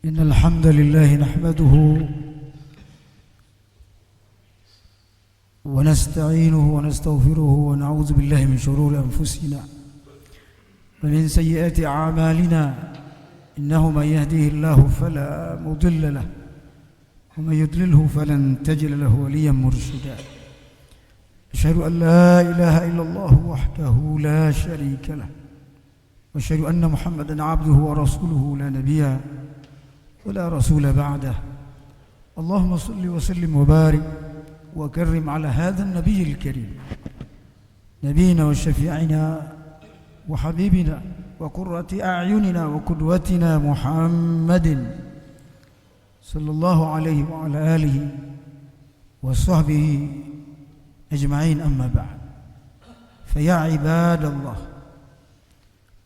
إن الحمد لله نحمده ونستعينه ونستغفره ونعوذ بالله من شرور أنفسنا ومن سيئات أعمالنا إنه من يهديه الله فلا مضل له ومن يضلله فلن تجد له وليا مرشدا. أشهد أن لا إله إلا الله وحده لا شريك له وأشهد أن محمدا عبده ورسوله لا نبي ولا رسول بعده. اللهم صل وسلم وبارك وكرم على هذا النبي الكريم نبينا وشفيعنا وحبيبنا وقرة أعيننا وقدوتنا محمد صلى الله عليه وعلى آله وصحبه أجمعين. أما بعد، فيا عباد الله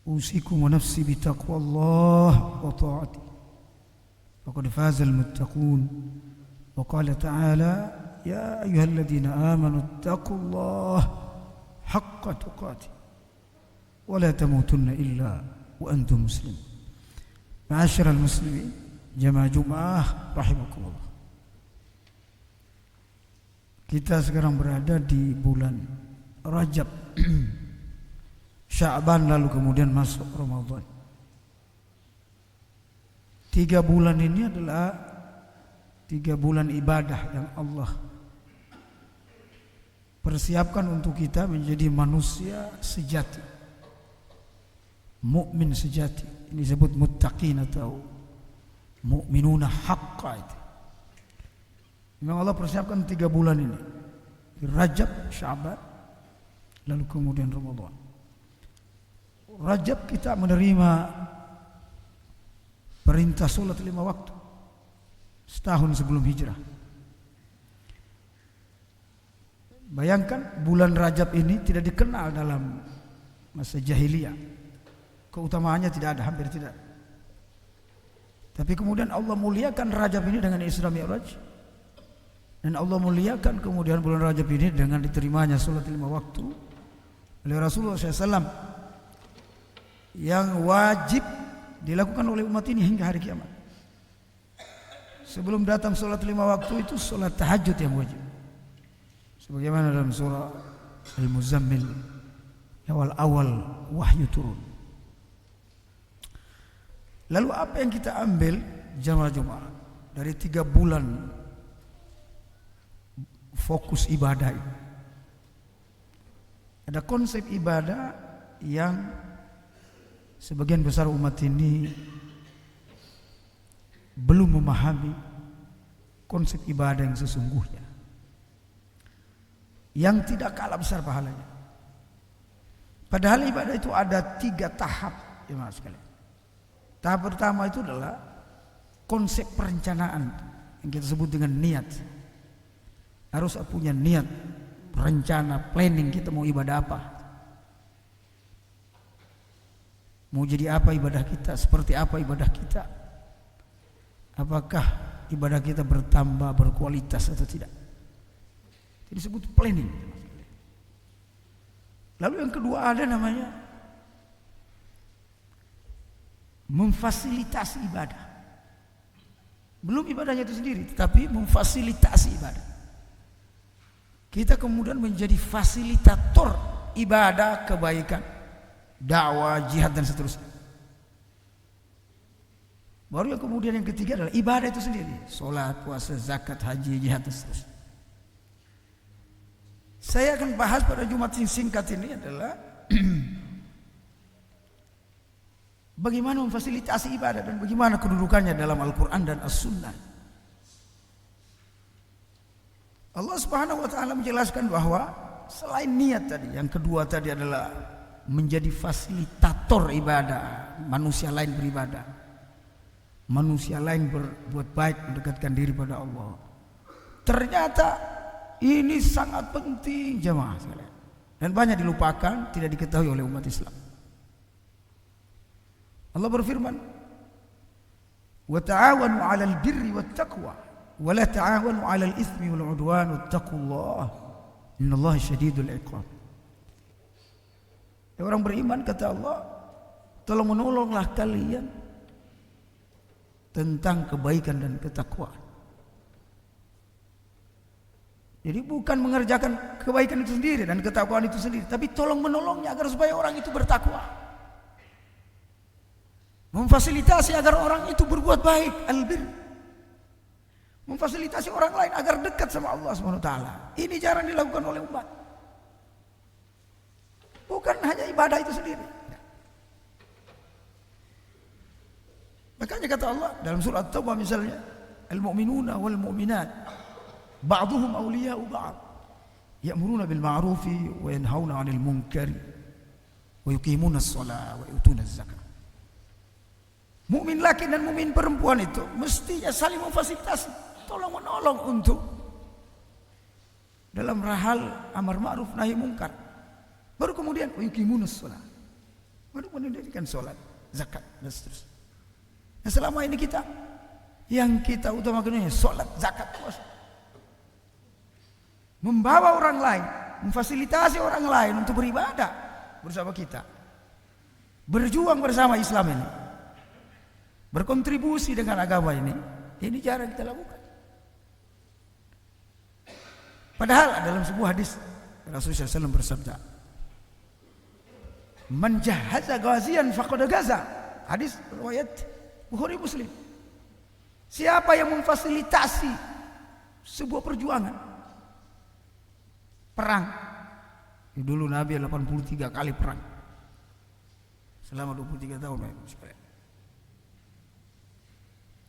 أوصيكم ونفسي بتقوى الله وطاعته فقد فاز المتقون. وقال تعالى: يا أيها الذين آمنوا اتقوا الله حق تقاته ولا تموتن إلا وأنتم مسلمون. معاشر المسلمين jamaah Jumat rahimakumullah. Kita sekarang berada di bulan Rajab, Sya'ban, lalu kemudian masuk Ramadan. 3 bulan ini adalah 3 bulan ibadah yang Allah persiapkan untuk kita menjadi manusia sejati, mukmin sejati. Ini disebut muttaqin atau mu'minuna haqqa. Itu memang Allah persiapkan 3 bulan ini, Rajab, Sya'ban, lalu kemudian Ramadan. Rajab kita menerima perintah sholat 5 waktu setahun sebelum hijrah. Bayangkan, bulan Rajab ini tidak dikenal dalam masa jahiliyah, keutamaannya tidak ada, hampir tidak. Tapi kemudian Allah muliakan Rajab ini dengan Isra Mi'raj, dan Allah muliakan kemudian bulan Rajab ini dengan diterimanya sholat 5 waktu oleh Rasulullah SAW, yang wajib dilakukan oleh umat ini hingga hari kiamat. Sebelum datang sholat 5 waktu itu sholat tahajud yang wajib, sebagaimana dalam surah Al-Muzammil awal-awal wahyu turun. Lalu apa yang kita ambil jamaah Jumat dari 3 bulan fokus ibadah ini? Ada konsep ibadah yang sebagian besar umat ini belum memahami konsep ibadah yang sesungguhnya, yang tidak kalah besar pahalanya. Padahal ibadah itu ada 3 tahap, jemaah sekalian. Tahap pertama itu adalah konsep perencanaan yang kita sebut dengan niat. Harus punya niat, rencana, planning, kita mau ibadah apa, mau jadi apa ibadah kita, seperti apa ibadah kita, apakah ibadah kita bertambah, berkualitas atau tidak. Itu disebut planning. Lalu yang kedua ada namanya memfasilitasi ibadah. Belum ibadahnya itu sendiri, tetapi memfasilitasi ibadah. Kita kemudian menjadi fasilitator ibadah, kebaikan, dakwah, jihad dan seterusnya. Baru yang kemudian yang ketiga adalah ibadah itu sendiri, sholat, puasa, zakat, haji, jihad dan seterusnya. Saya akan bahas pada Jumat singkat ini adalah bagaimana memfasilitasi ibadah dan bagaimana kedudukannya dalam Al-Quran dan As-Sunnah. Allah Subhanahu wa ta'ala menjelaskan bahwa selain niat tadi, yang kedua tadi adalah menjadi fasilitator ibadah, manusia lain beribadah, manusia lain berbuat baik, mendekatkan diri pada Allah. Ternyata ini sangat penting jemaah sekalian, dan banyak dilupakan, tidak diketahui oleh umat Islam. Allah berfirman, "Wa ta'awanu 'alal birri wat taqwa wa la ta'awanu 'alal itsmi wal 'udwan wattaqullaha innallaha syadidul 'iqab." Orang beriman, kata Allah, tolong menolonglah kalian tentang kebaikan dan ketakwaan. Jadi bukan mengerjakan kebaikan itu sendiri dan ketakwaan itu sendiri, tapi tolong menolongnya agar supaya orang itu bertakwa. Memfasilitasi agar orang itu berbuat baik, albir. Memfasilitasi orang lain agar dekat sama Allah SWT. Ini jarang dilakukan oleh umat. Bukan hanya ibadah itu sendiri. Makanya kata Allah dalam surat Taubah misalnya, al-mu'minuna wal mu'minat ba'duhum awliya'u ba'd ya'muruna bil ma'rufi wa yanhauna 'anil munkari wa yuqimuna as-salata wa yu'tuna az-zakata. Mukmin laki dan mukmin perempuan itu mestinya saling memfasilitasi, tolong menolong untuk dalam hal amar ma'ruf nahi munkar. Baru kemudian wa yuqimuna as-salata. Baru mendirikan salat, zakat dan seterusnya. Nah, selama ini yang kita utamakan salat, zakat, puasa. Membawa orang lain, memfasilitasi orang lain untuk beribadah bersama kita, berjuang bersama Islam ini, berkontribusi dengan agama ini jarang kita lakukan. Padahal dalam sebuah hadis Rasulullah SAW bersabda, "Man jahaza ghaziyan faqad gaza." Hadis riwayat Bukhari Muslim. Siapa yang memfasilitasi sebuah perjuangan perang. Dulu Nabi 83 kali perang selama 23 tahun.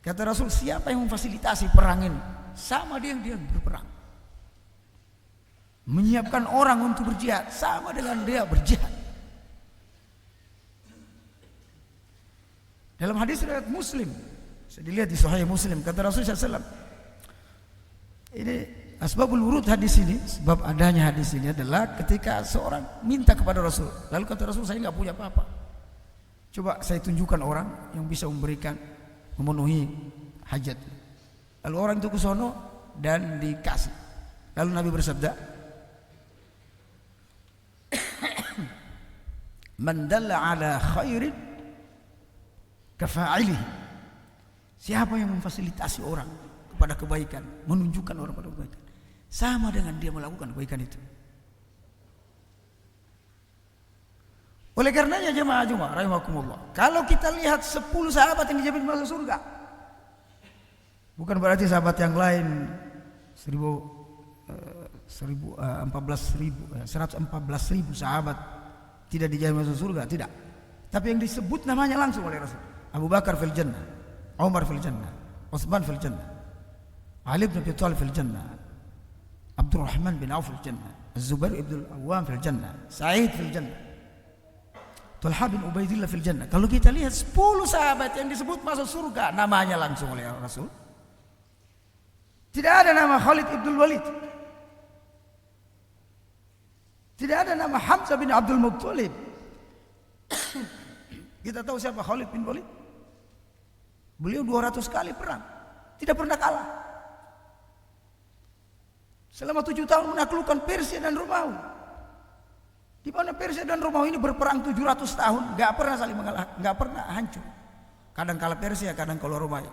Kata Rasul, siapa yang memfasilitasi perang ini, sama dia berperang. Menyiapkan orang untuk berjihad, sama dengan dia berjihad. Dalam hadis riwayat Muslim, saya dilihat di Sahih Muslim, kata Rasul SAW, ini asbabul wurud hadis ini, sebab adanya hadis ini adalah ketika seorang minta kepada Rasul, lalu kata Rasul, saya nggak punya apa-apa, coba saya tunjukkan orang yang bisa memenuhi hajat. Lalu orang itu ke sono dan dikasih. Lalu Nabi bersabda, "Man dalla ala khairin kafa'ilihi." Siapa yang memfasilitasi orang kepada kebaikan, menunjukkan orang pada kebaikan, sama dengan dia melakukan kebaikan itu. Oleh karenanya jemaah rahimakumullah, kalau kita lihat 10 sahabat yang dijamin masuk surga, bukan berarti sahabat yang lain 114.000 sahabat tidak dijamin masuk surga, tidak. Tapi yang disebut namanya langsung oleh Rasul. Abu Bakar fil jannah, Umar fil jannah, Utsman fil jannah, Ali bin Abi Thalib fil jannah, Abdurrahman bin Auf fil jannah, Az-Zubair ibn al-Awwam fil jannah, Sa'id fil jannah, Talha bin Ubaidillah fil jannah. Kalau kita lihat 10 sahabat yang disebut masuk surga, namanya langsung oleh Rasul. Tidak ada nama Khalid ibn Walid, tidak ada nama Hamzah bin Abdul Muttalib. Kita tahu siapa Khalid bin Walid? Beliau 200 kali perang, tidak pernah kalah. Selama 7 tahun menaklukkan Persia dan Romawi. Di mana Persia dan Romawi ini berperang 700 tahun, nggak pernah saling mengalah, nggak pernah hancur. Kadang kalah Persia, kadang kalah Romawi.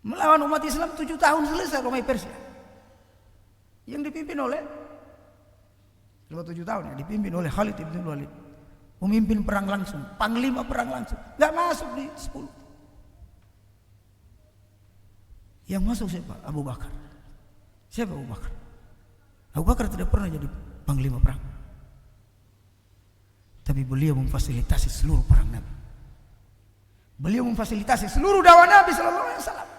Melawan umat Islam 7 tahun selesai Romawi Persia. Yang dipimpin oleh selama 7 tahun ya, dipimpin oleh Khalid bin Walid. Memimpin perang langsung, panglima perang langsung, nggak masuk di 10. Yang masuk siapa? Abu Bakar. Siapa Abu Bakar? Abu Bakar tidak pernah jadi panglima perang, tapi beliau memfasilitasi seluruh perang Nabi. Beliau memfasilitasi seluruh dakwah Nabi Sallallahu Alaihi Wasallam.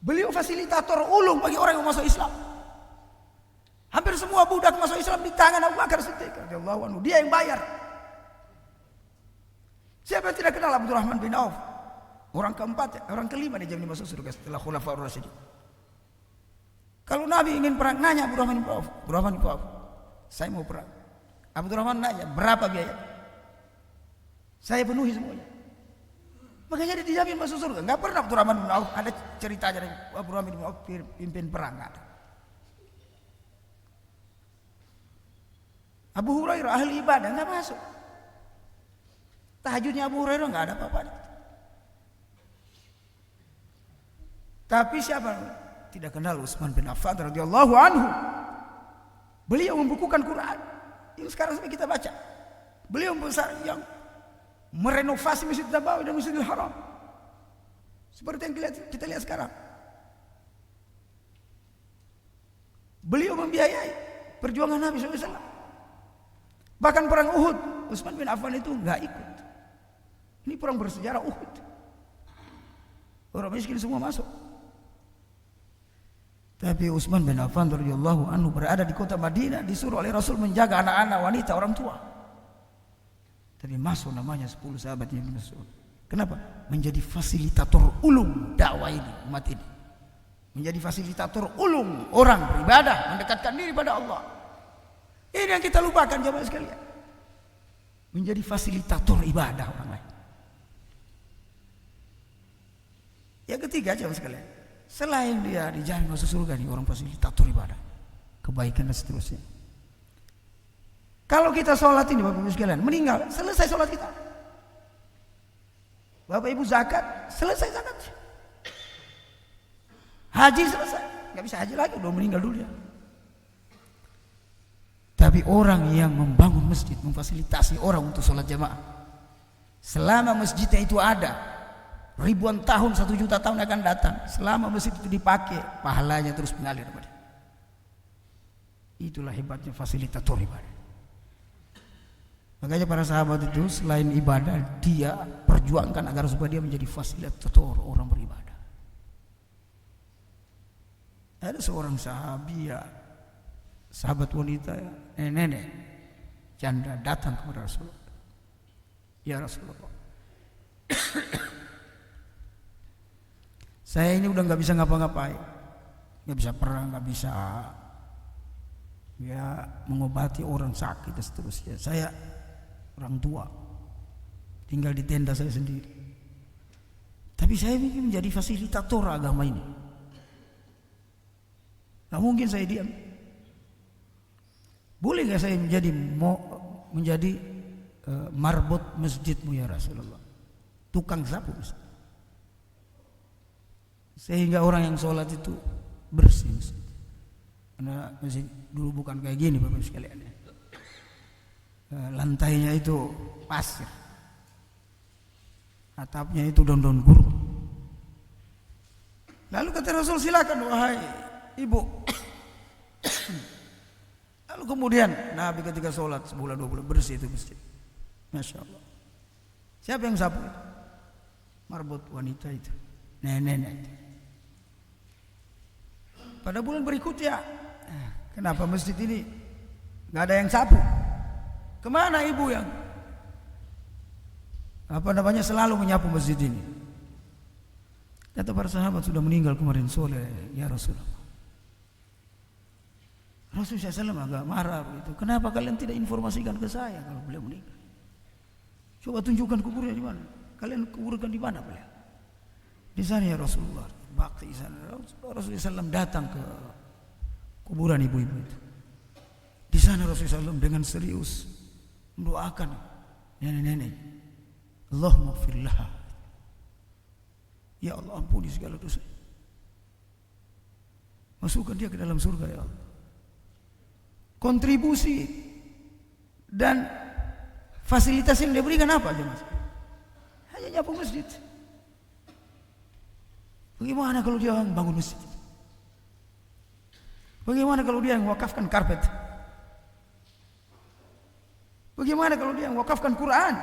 Beliau fasilitator ulung bagi orang yang masuk Islam. Hampir semua budak masuk Islam di tangan Abu Bakar Siddiq radhiyallahu anhu. Dia yang bayar. Siapa yang tidak kenal Abdurrahman bin Auf? Orang keempat, orang kelima dia jadi masuk surga setelah Khulafaur Rasyidin. Kalau Nabi ingin perang, nanya Abdurrahman bin Auf, Abdurrahman bin Auf, saya mau perang. Abdurrahman nanya, berapa biaya? Saya penuhi semuanya. Makanya dia dijamin masuk surga. Enggak pernah Abdurrahman bin Auf ada ceritanya dari Abdurrahman bin Auf pimpin perang, enggak ada. Abu Hurairah ahli ibadah enggak masuk. Tahajudnya Abu Hurairah enggak ada apa-apa. Tapi siapa tidak kenal Utsman bin Affan radhiyallahu anhu? Beliau membukukan Quran yang sekarang sampai kita baca. Beliau besar yang merenovasi Masjid Nabawi dan Masjidil Haram. Seperti yang kita lihat sekarang. Beliau membiayai perjuangan Nabi SAW. Bahkan perang Uhud, Utsman bin Affan itu nggak ikut. Ini perang bersejarah Uhud. Orang miskin semua masuk. Tapi Utsman bin Affan radhiyallahu anhu berada di kota Madinah, disuruh oleh Rasul menjaga anak-anak, wanita, orang tua. Tapi masuk namanya 10 sahabat yang masuk. Kenapa? Menjadi fasilitator ulung dakwah ini, umat ini. Menjadi fasilitator ulung orang beribadah, mendekatkan diri pada Allah. Ini yang kita lupakan jemaah sekalian. Menjadi fasilitator ibadah orang lain. Yang ketiga jemaah sekalian, selain dia dijamin masuk surga nih orang fasilitator ibadah, kebaikan dan seterusnya. Kalau kita sholat ini Bapak Ibu sekalian, meninggal, selesai sholat kita. Bapak Ibu zakat, selesai zakat. Haji selesai, nggak bisa haji lagi, udah meninggal dulu ya. Tapi orang yang membangun masjid, memfasilitasi orang untuk sholat jamaah, selama masjidnya itu ada, ribuan tahun, 1 juta tahun akan datang, selama masjid itu dipakai, pahalanya terus mengalir kepada. Itulah hebatnya fasilitator ibadah. Makanya para sahabat itu selain ibadah, dia perjuangkan agar supaya dia menjadi fasilitator orang beribadah. Ada seorang sahabat wanita, nenek janda datang kepada Rasulullah. Ya Rasulullah, saya ini udah nggak bisa ngapa-ngapain, nggak bisa perang, nggak bisa ya mengobati orang sakit dan seterusnya. Saya orang tua, tinggal di tenda saya sendiri. Tapi saya ingin menjadi fasilitator agama ini. Nah, mungkin saya diam. Boleh nggak saya menjadi marbot masjidmu ya Rasulullah, tukang sapu masjid. Sehingga orang yang sholat itu bersih masjid. Karena masjid dulu bukan kayak gini Bapak sekalian ya. Lantainya itu pasir, atapnya itu daun-daun gurun. Lalu kata Rasul, silakan wahai ibu. Lalu kemudian Nabi ketika sholat sebulan 2 bulan bersih itu masjid. Masya Allah. Siapa yang sapu? Marbot wanita itu, nenek itu. Pada bulan berikutnya, kenapa masjid ini nggak ada yang sapu? Kemana ibu yang selalu menyapu masjid ini? Kata para sahabat, sudah meninggal kemarin sore ya Rasulullah. Rasulullah SAW agak marah begitu. Kenapa kalian tidak informasikan ke saya kalau beliau meninggal? Coba tunjukkan kuburnya di mana. Kalian kuburkan di mana beliau? Di sana ya Rasulullah. Bakti di sana. Rasulullah SAW datang ke kuburan ibu-ibu itu. Di sana Rasulullah SAW dengan serius mendoakan nenek-nenek, Allahumma ighfir laha, ya Allah ampuni segala dosa, masukkan dia ke dalam surga ya Allah. Kontribusi dan fasilitas yang dia berikan apa aja mas? Hanya nyapu masjid. Bagaimana kalau dia bangun masjid? Bagaimana kalau dia mewakafkan karpet? Bagaimana kalau dia mewakafkan Quran?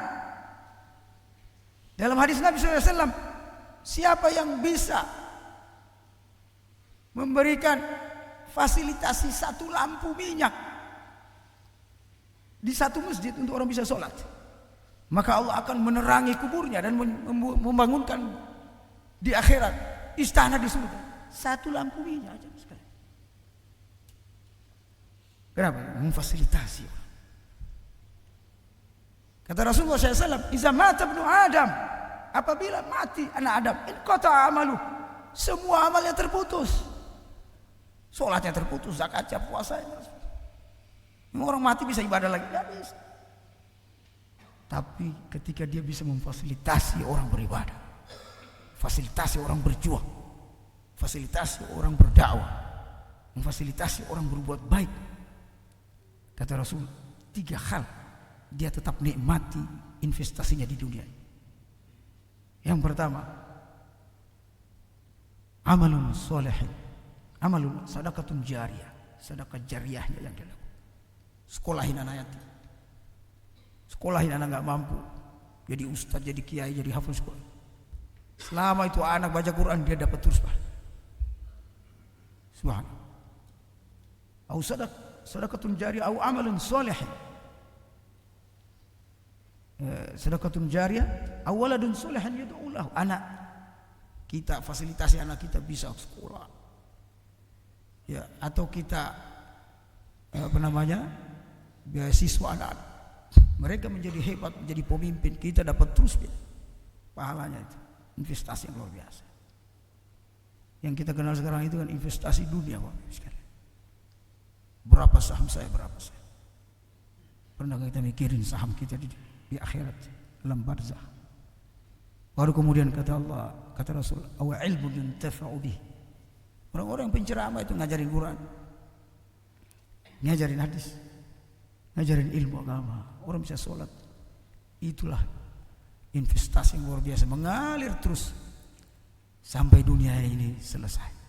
Dalam hadis Nabi SAW, siapa yang bisa memberikan fasilitasi 1 lampu minyak di 1 masjid untuk orang bisa sholat, maka Allah akan menerangi kuburnya dan membangunkan di akhirat istana di surga. 1 lampu minyak aja sekali. Kenapa? Memfasilitasi. Kata Rasulullah SAW, "Iza mata ibnu Adam," apabila mati anak Adam, inqata amalu, semua amalnya terputus. Sholatnya terputus, zakatnya, puasanya. Orang mati bisa ibadah lagi? Tidak bisa. Tapi ketika dia bisa memfasilitasi orang beribadah, fasilitasi orang berjuang, memfasilitasi orang berdakwah, memfasilitasi orang berbuat baik. Kata Rasul, 3 hal dia tetap nikmati investasinya di dunia. Yang pertama, amalun solehin, amalun sadaqatun jariyah, sedekah jariyahnya yang dia lakukan. Sekolahin anak yatim, sekolahin anak nggak mampu, jadi ustadz, jadi kiai, jadi hafiz sekolah. Selama itu anak baca Quran, dia dapat terus pahala. Subhanallah. Au sadaqatun jariyah au amalun solehin. Sedekatun jariyah awaladun solehan yad'ulahu, anak kita fasilitasi anak kita bisa sekolah ya, atau kita beasiswa anak mereka menjadi hebat, menjadi pemimpin, kita dapat terus pahalanya. Itu investasi yang luar biasa. Yang kita kenal sekarang itu kan investasi dunia, Bapak sekalian. Berapa saham saya, berapa saya, pernah kita mikirin saham kita di akhirat dalam barzakh? Baru kemudian kata Allah, kata Rasul, aw ilmun yuntafa'u bih. Orang-orang penceramah itu ngajarin Quran, ngajarin hadis, ngajarin ilmu agama, orang bisa sholat. Itulah investasi yang luar biasa, mengalir terus sampai dunia ini selesai.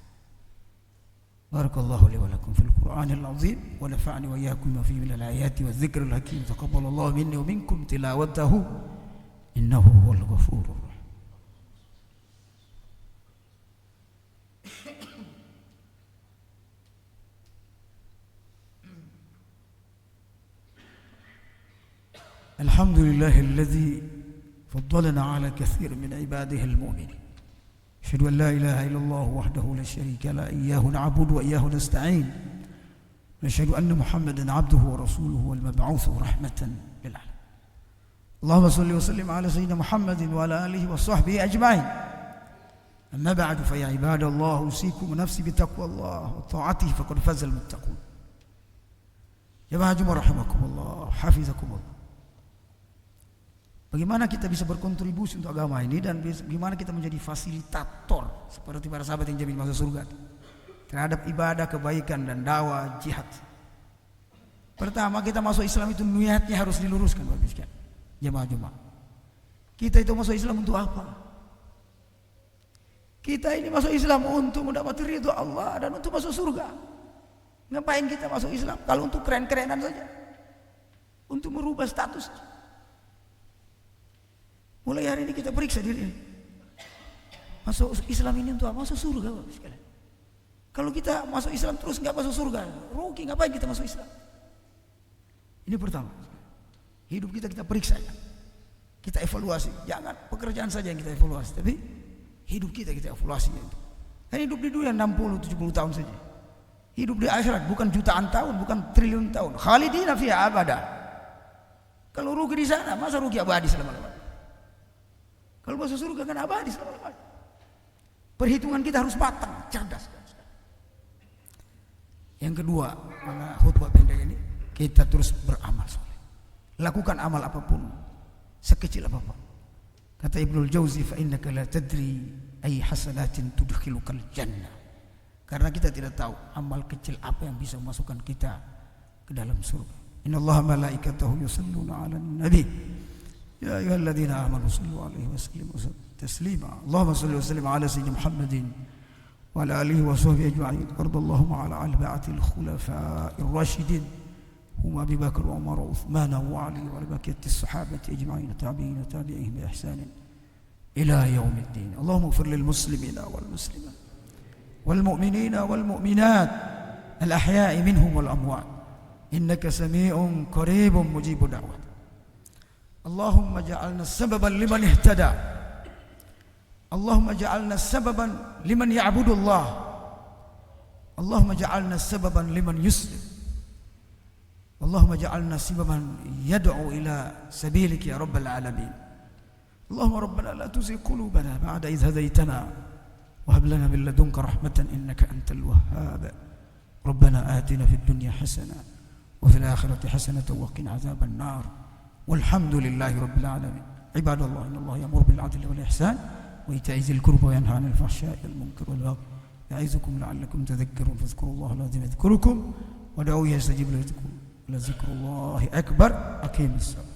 Barakallahu li wa lakum fil Qur'anil azim wa nafa'ani wa iyyakum ma fihi minal ayati wadh-dhikril hakim. Taqabbalallahu minni wa minkum tilawatahu innahu huwal ghafurur rahim. Alhamdulillahilladzi faddalana ala katsir min ibadihi al-mu'minin. Asyhadu an la ilaha illallah wahdahu la syarika la, iyyahu na'budu wa iyyahu nasta'in. Wa asyhadu anna Muhammadan 'abduhu wa rasuluhu wal mab'utsu rahmatan lil 'alamin. Allahumma shalli wa sallim ala sayyidina Muhammadin wa ala alihi wa sahbihi ajma'in. Amma ba'du, fa ya ibadallah, usikum nafsi bi taqwallah wa ta'atihi faqad faza al-muttaqun. Jamaah Jumat rahimakumullah, hafizakumullah. Bagaimana kita bisa berkontribusi untuk agama ini, dan bagaimana kita menjadi fasilitator seperti para sahabat yang jamin masuk surga terhadap ibadah, kebaikan dan dakwah jihad. Pertama, kita masuk Islam itu niatnya harus diluruskan, Bapak sekalian. Jemaah-jemaah, kita itu masuk Islam untuk apa? Kita ini masuk Islam untuk mendapat ridho Allah dan untuk masuk surga. Ngapain kita masuk Islam kalau untuk keren-kerenan saja, untuk merubah status? Mulai hari ini kita periksa diri. Masuk Islam ini untuk apa? Masuk surga, Bapak sekalian. Kalau kita masuk Islam terus nggak masuk surga, rugi. Ngapain kita masuk Islam? Ini pertama. Hidup kita periksa ya. Kita evaluasi. Jangan pekerjaan saja yang kita evaluasi, tapi hidup kita evaluasi itu. Kan hidup di dunia 60-70 tahun saja. Hidup di akhirat bukan jutaan tahun, bukan triliun tahun. Khalidina fiha abada. Kalau rugi di sana, masa rugi abadi selama-lamanya? Kalau masuk surga kan abadi selama-lamanya. Perhitungan kita harus matang, cerdas. Yang kedua, mana khutbah pendek ini, kita terus beramal soleh. Lakukan amal apapun, sekecil apapun. Kata Ibnul Jauzi, fa innaka la tadri ay hasanatin tudkhilukal jannah. Karena kita tidak tahu amal kecil apa yang bisa memasukkan kita ke dalam surga. Innallaha malaikatahu yusalluna 'alan nabi. يا أيها الذين آمنوا صلوا عليه وسلموا تسليما. اللهم صل وسلم على سيدنا محمد وعلى آله وصحبه أجمعين. وارض اللهم على أربعة الخلفاء الراشدين هم أبي بكر وعمر وعثمان وعلي وعلى بقية الصحابة أجمعين تابعين وتابعيهم بإحسان إلى يوم الدين. اللهم اغفر للمسلمين والمسلمات والمؤمنين والمؤمنات الأحياء منهم والأموات إنك سميع قريب مجيب دعوات. اللهم اجعلنا سببا لمن اهتدى. اللهم اجعلنا سببا لمن يعبد الله. اللهم اجعلنا سببا لمن يسلم. اللهم اجعلنا سببا يدعو إلى سبيلك يا رب العالمين. اللهم ربنا لا تزغ قلوبنا بعد إذ هديتنا وهب لنا من لدنك رحمة إنك أنت الوهاب. ربنا آتنا في الدنيا حسنة وفي الآخرة حسنة وقنا عذاب النار. والحمد لله رب العالمين. عباد الله، إن الله يأمر بالعدل والإحسان وإيتاء ذي القربى وينهى عن الفحشاء والمنكر والبغي ya'izukum la'allakum tadhakkarun fadhkurullaha al-'azim yadhkurukum wad'uuhu yastajib lakum. Lazikrullahi akbar. Aqimissalam.